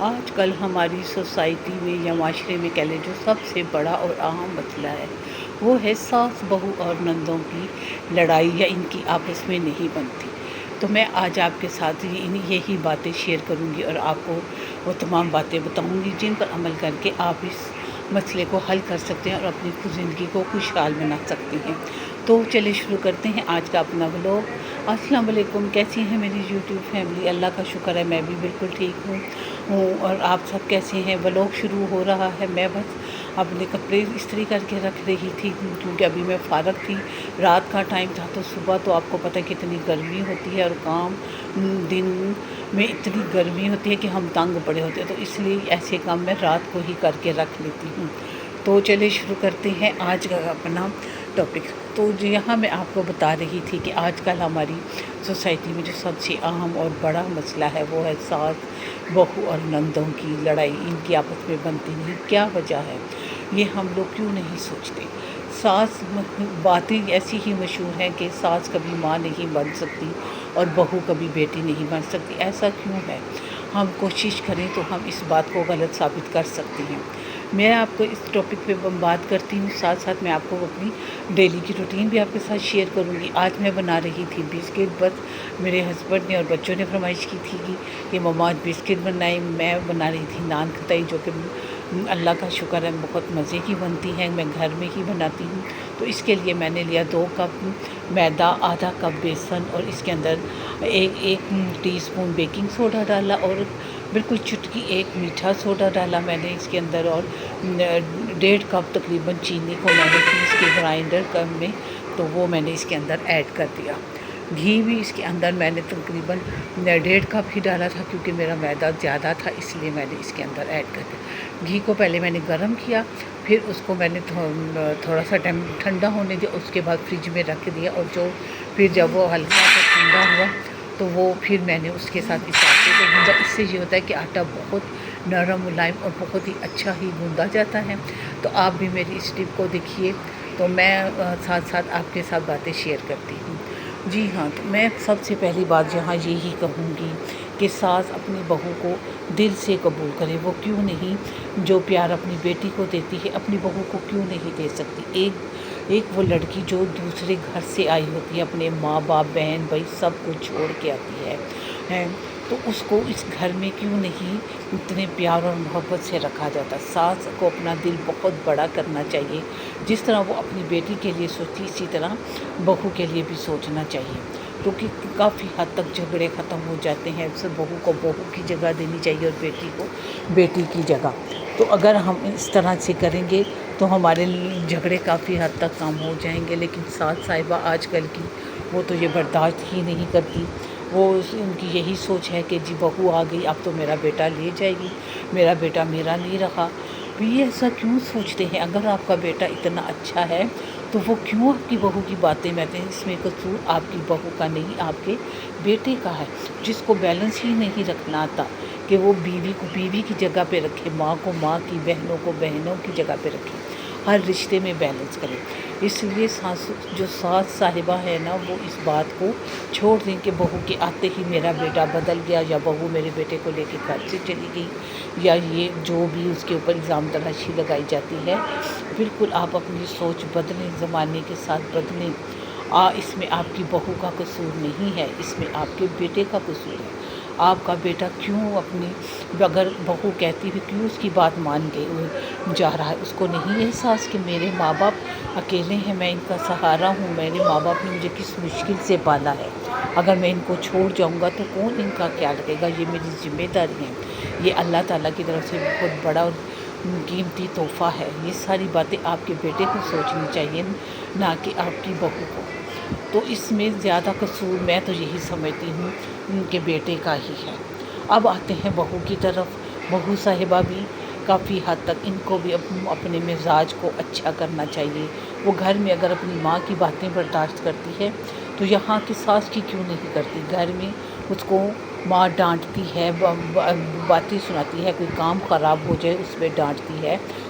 آج کل ہماری سوسائٹی میں یا معاشرے میں کہہ لیں جو سب سے بڑا اور اہم مسئلہ ہے وہ ہے ساس بہو اور نندوں کی لڑائی یا ان کی آپس میں نہیں بنتی۔ تو میں آج آپ کے ساتھ یہی باتیں شیئر کروں گی اور آپ کو وہ تمام باتیں بتاؤں گی جن پر عمل کر کے آپ اس مسئلے کو حل کر سکتے ہیں اور اپنی زندگی کو خوشحال بنا سکتے ہیں۔ تو چلے شروع کرتے ہیں آج کا اپنا ولاگ۔ السلام علیکم، کیسی ہیں میری یوٹیوب فیملی؟ اللہ کا شکر ہے میں بھی بالکل ٹھیک ہوں اور آپ سب کیسے ہیں؟ ولاگ شروع ہو رہا ہے۔ میں بس اپنے کپڑے استری کر کے رکھ رہی تھی کیونکہ ابھی میں فارغ تھی، رات کا ٹائم تھا۔ تو صبح تو آپ کو پتہ ہے کتنی گرمی ہوتی ہے اور کام دن میں اتنی گرمی ہوتی ہے کہ ہم تنگ پڑے ہوتے ہیں، تو اس لیے ایسے کام میں رات کو ہی کر کے رکھ لیتی ہوں۔ تو چلے شروع کرتے ہیں آج کا اپنا ٹاپک۔ تو یہاں میں آپ کو بتا رہی تھی کہ آج کل ہماری سوسائٹی میں جو سب سے اہم اور بڑا مسئلہ ہے وہ ہے ساس بہو اور نندوں کی لڑائی، ان کی آپس میں بنتی نہیں۔ کیا وجہ ہے؟ یہ ہم لوگ کیوں نہیں سوچتے؟ ساس باتیں ایسی ہی مشہور ہیں کہ ساس کبھی ماں نہیں بن سکتی اور بہو کبھی بیٹی نہیں بن سکتی۔ ایسا کیوں ہے؟ ہم کوشش کریں تو ہم اس بات کو غلط ثابت کر سکتے ہیں۔ میں آپ کو اس ٹاپک پہ بات کرتی ہوں، ساتھ ساتھ میں آپ کو اپنی ڈیلی کی روٹین بھی آپ کے ساتھ شیئر کروں گی۔ آج میں بنا رہی تھی بسکٹ، بس میرے ہسبینڈ نے اور بچوں نے فرمائش کی تھی کہ مما آج بسکٹ بنائیں۔ میں بنا رہی تھی نان کھٹائی، جو کہ اللہ کا شکر ہے بہت مزے کی بنتی ہیں، میں گھر میں ہی بناتی ہوں۔ تو اس کے لیے میں نے لیا 2 کپ میدا، آدھا کپ بیسن اور اس کے اندر ایک ٹی اسپون بیکنگ سوڈا ڈالا اور بالکل چٹکی ایک میٹھا سوڈا ڈالا میں نے اس کے اندر، اور 1.5 کپ تقریباً چینی کو میں نے پیس کے گرائنڈر میں، تو وہ میں نے اس کے اندر ایڈ کر دیا۔ گھی بھی اس کے اندر میں نے تقریباً 1.5 کپ ہی ڈالا تھا کیونکہ میرا میدا زیادہ تھا، اس لیے میں نے اس کے اندر ایڈ کر دیا۔ گھی کو پہلے میں نے گرم کیا، پھر اس کو میں نے تھوڑا سا ٹھنڈا ہونے دیا، اس کے بعد فریج میں رکھ دیا، اور پھر جب وہ ہلکا سا ٹھنڈا ہوا تو وہ پھر میں نے اس کے ساتھ اس آٹے کو گوندھا۔ اس سے یہ ہوتا ہے کہ آٹا بہت نرم ملائم اور بہت ہی اچھا ہی گوندا جاتا ہے۔ تو آپ بھی میری اس ٹپ کو دیکھیے، تو میں ساتھ ساتھ آپ کے ساتھ باتیں شیئر کرتی ہوں۔ جی ہاں، تو میں سب سے پہلی بات یہاں یہی کہوں گی کہ ساس اپنی بہو کو دل سے قبول کرے۔ وہ کیوں نہیں جو پیار اپنی بیٹی کو دیتی ہے اپنی بہو کو کیوں نہیں دے سکتی؟ ایک وہ لڑکی جو دوسرے گھر سے آئی ہوتی ہے، اپنے ماں باپ بہن بھائی سب کو چھوڑ کے آتی ہے، تو اس کو اس گھر میں کیوں نہیں اتنے پیار اور محبت سے رکھا جاتا؟ ساس کو اپنا دل بہت بڑا کرنا چاہیے، جس طرح وہ اپنی بیٹی کے لیے سوچتی اسی طرح بہو کے لیے بھی سوچنا چاہیے، کیونکہ کافی حد تک جھگڑے ختم ہو جاتے ہیں۔ اس بہو کو بہو کی جگہ دینی چاہیے اور بیٹی کو بیٹی کی جگہ۔ تو اگر ہم اس طرح سے کریں گے تو ہمارے جھگڑے کافی حد تک کم ہو جائیں گے۔ لیکن ساس صاحبہ آج کل کی وہ تو یہ برداشت ہی نہیں کرتی، وہ ان کی یہی سوچ ہے کہ جی بہو آ گئی اب تو میرا بیٹا لے جائے گی، میرا بیٹا میرا نہیں رہا۔ یہ ایسا کیوں سوچتے ہیں؟ اگر آپ کا بیٹا اتنا اچھا ہے تو وہ کیوں آپ کی بہو کی باتیں میں ہیں؟ اس میں قصور آپ کی بہو کا نہیں، آپ کے بیٹے کا ہے، جس کو بیلنس ہی نہیں رکھنا آتا کہ وہ بیوی کو بیوی کی جگہ پہ رکھے، ماں کو ماں کی، بہنوں کو بہنوں کی جگہ پہ رکھے، ہر رشتے میں بیلنس کرے۔ اس لیے جو ساس صاحبہ ہے نا، وہ اس بات کو چھوڑ دیں کہ بہو کے آتے ہی میرا بیٹا بدل گیا، یا بہو میرے بیٹے کو لے کے گھر سے چلی گئی، یا یہ جو بھی اس کے اوپر الزام تراشی لگائی جاتی ہے۔ بالکل آپ اپنی سوچ بدلیں، زمانے کے ساتھ بدلیں۔ اس میں آپ کی بہو کا قصور نہیں ہے، اس میں آپ کے بیٹے کا قصور ہے۔ آپ کا بیٹا کیوں اگر بہو کہتی ہے کیوں اس کی بات مان کے جا رہا ہے؟ اس کو نہیں احساس کہ میرے ماں باپ اکیلے ہیں، میں ان کا سہارا ہوں، میرے ماں باپ نے مجھے کس مشکل سے پالا ہے، اگر میں ان کو چھوڑ جاؤں گا تو کون ان کا خیال رکھے گا؟ یہ میری ذمہ داری ہے، یہ اللہ تعالیٰ کی طرف سے بہت بڑا اور قیمتی تحفہ ہے۔ یہ ساری باتیں آپ کے بیٹے کو سوچنی چاہیے، نہ کہ آپ کی بہو کو۔ تو اس میں زیادہ قصور میں تو یہی سمجھتی ہوں کہ بیٹے کا ہی ہے۔ اب آتے ہیں بہو کی طرف۔ بہو صاحبہ بھی کافی حد تک ان کو بھی اپنے مزاج کو اچھا کرنا چاہیے۔ وہ گھر میں اگر اپنی ماں کی باتیں برداشت کرتی ہے تو یہاں کی ساس کی کیوں نہیں کرتی؟ گھر میں اس کو ماں ڈانٹتی ہے، باتیں سناتی ہے، کوئی کام خراب ہو جائے اس پہ ڈانٹتی ہے،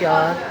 4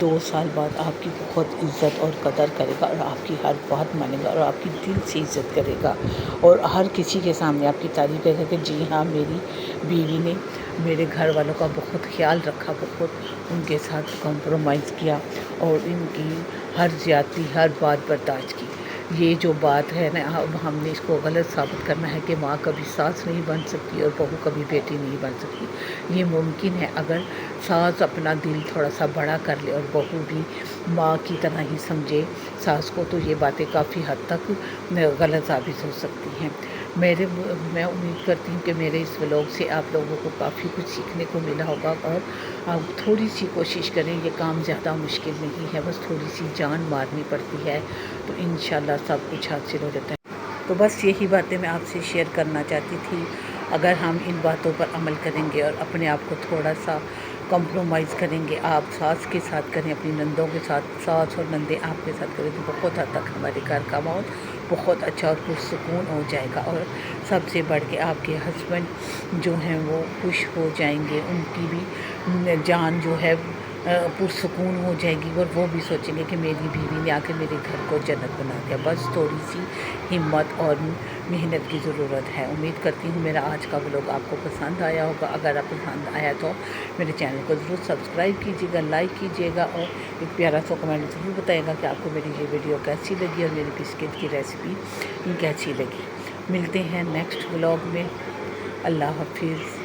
2 سال بعد آپ کی بہت عزت اور قدر کرے گا، اور آپ کی ہر بات مانے گا، اور آپ کی دل سے عزت کرے گا، اور ہر کسی کے سامنے آپ کی تعریف کرے گا کہ جی ہاں میری بیوی نے میرے گھر والوں کا بہت خیال رکھا، بہت ان کے ساتھ کمپرومائز کیا، اور ان کی ہر زیادتی، ہر بات برداشت کی۔ یہ جو بات ہے نا، اب ہم نے اس کو غلط ثابت کرنا ہے کہ ماں کبھی ساس نہیں بن سکتی اور بہو کبھی بیٹی نہیں بن سکتی۔ یہ ممکن ہے اگر ساس اپنا دل تھوڑا سا بڑا کر لے اور بہو بھی ماں کی طرح ہی سمجھے ساس کو، تو یہ باتیں کافی حد تک غلط ثابت ہو سکتی ہیں۔ میں امید کرتی ہوں کہ میرے اس ولاگ سے آپ لوگوں کو کافی کچھ سیکھنے کو ملا ہوگا، اور آپ تھوڑی سی کوشش کریں، یہ کام زیادہ مشکل نہیں ہے، بس تھوڑی سی جان مارنی پڑتی ہے، تو انشاءاللہ سب کچھ حاصل ہو جاتا ہے۔ تو بس یہی باتیں میں آپ سے شیئر کرنا چاہتی تھی۔ اگر ہم ان باتوں پر عمل کریں گے اور اپنے آپ کو تھوڑا سا کمپرومائز کریں گے، آپ ساس کے ساتھ کریں، اپنی نندوں کے ساتھ، ساس اور نندیں آپ کے ساتھ کریں، تو بہت حد تک ہمارے گھر کا ماحول بہت اچھا اور پرسکون ہو جائے گا، اور سب سے بڑھ کے آپ کے ہسبینڈ جو ہیں وہ خوش ہو جائیں گے، ان کی بھی جان جو ہے پرسکون ہو جائے گی، اور وہ بھی سوچیں گے کہ میری بیوی نے آ کے میرے گھر کو جنت بنا دیا۔ بس تھوڑی سی ہمت اور محنت کی ضرورت ہے۔ امید کرتی ہوں میرا آج کا ولاگ آپ کو پسند آیا ہوگا۔ اگر آپ پسند آیا تو میرے چینل کو ضرور سبسکرائب کیجیے گا، لائک کیجیے گا، اور ایک پیارا سا کمنٹ ضرور بتائیے گا کہ آپ کو میری یہ ویڈیو کیسی لگی اور میری بسکٹ کی ریسیپی کیسی لگی۔ ملتے ہیں نیکسٹ ولاگ میں۔ اللہ حافظ۔